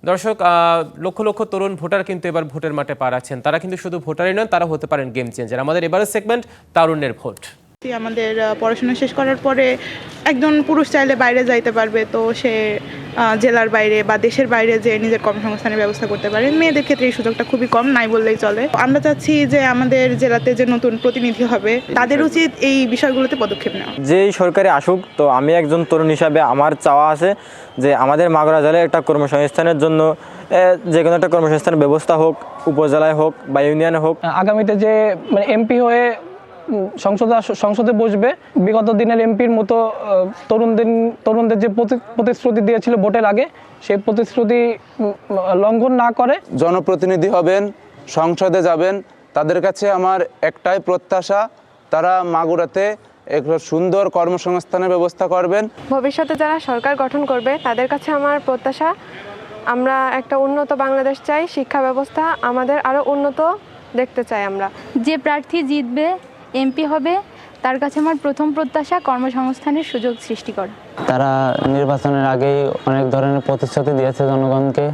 দর্শক, লক্ষ লক্ষ তরুণ ভোটার কিন্তু এবার ভোটের মাঠে পা রাখছেন। তারা কিন্তু শুধু ভোটারই নন, তারা হতে পারেন গেম চেঞ্জার। আমাদের এবারের সেগমেন্ট তারুণ্যের ভোট। আমাদের পড়াশোনা শেষ করার পরে একজন পুরুষ চাইলে বাইরে যাইতে পারবে, তো সে জেলার বাইরে বা দেশের বাইরে যে নিজের কর্মসংস্থানের ব্যবস্থা করতে পারে। মেয়েদের ক্ষেত্রে এই সুযোগটা খুবই কম, নাই বললেই চলে। আমরা চাচ্ছি যে আমাদের জেলাতে যে নতুন প্রতিনিধি হবে তাদের উচিত এই বিষয়গুলোতে পদক্ষেপ নেওয়া। যেই সরকারে আসুক, তো আমি একজন তরুণ হিসাবে আমার চাওয়া আছে যে আমাদের মাগুরা জেলায় একটা কর্মসংস্থানের জন্য যে কোনো একটা কর্মসংস্থানের ব্যবস্থা হোক, উপজেলায় হোক বা ইউনিয়নে হোক। আগামীতে যে এমপি হয়ে সংসদে বসবে, বিগত দিনের এমপির মতো তরুণদের যে প্রতিশ্রুতি দিয়েছিল ভোটের আগে, সেই প্রতিশ্রুতি লঙ্ঘন না করে জনপ্রতিনিধি হবেন, সংসদে যাবেন। তাদের কাছে আমার একটাই প্রত্যাশা, তারা মাগুরাতে একটা সুন্দর কর্মসংস্থানের ব্যবস্থা করবেন। ভবিষ্যতে যারা সরকার গঠন করবে তাদের কাছে আমার প্রত্যাশা, আমরা একটা উন্নত বাংলাদেশ চাই। শিক্ষা ব্যবস্থা আমাদের আরও উন্নত দেখতে চাই আমরা। যে প্রার্থী জিতবে, এমপি হবে, তার কাছে আমার প্রথম প্রত্যাশা কর্মসংস্থানের সুযোগ সৃষ্টি করা। তারা নির্বাচনের আগেই অনেক ধরনের প্রতিশ্রুতি দিয়েছে জনগণকে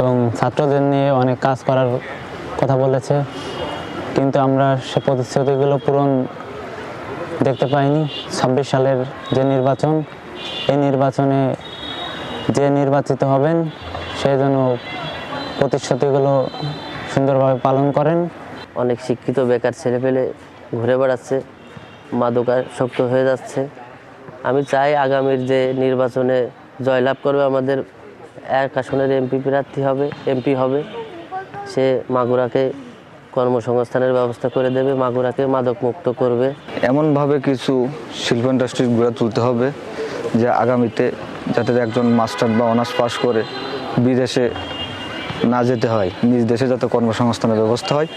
এবং ছাত্রদের নিয়ে অনেক কাজ করার কথা বলেছে, কিন্তু আমরা সে প্রতিশ্রুতিগুলো পূরণ দেখতে পাইনি। 26 সালের যে নির্বাচন, এই নির্বাচনে যে নির্বাচিত হবেন সে যেন প্রতিশ্রুতিগুলো সুন্দরভাবে পালন করেন। অনেক শিক্ষিত বেকার ছেলেপেলে ঘুরে বেড়াচ্ছে, মাদকাসক্ত হয়ে যাচ্ছে। আমি চাই আগামীর যে নির্বাচনে জয়লাভ করবে আমাদের এক আসনের এমপি হবে, সে মাগুরাকে কর্মসংস্থানের ব্যবস্থা করে দেবে, মাগুরাকে মাদক মুক্ত করবে। এমনভাবে কিছু শিল্প ইন্ডাস্ট্রি গড়ে তুলতে হবে যে আগামীতে যাতে একজন মাস্টার বা অনার্স পাস করে বিদেশে না যেতে হয়, নিজ দেশে যাতে কর্মসংস্থানের ব্যবস্থা হয়।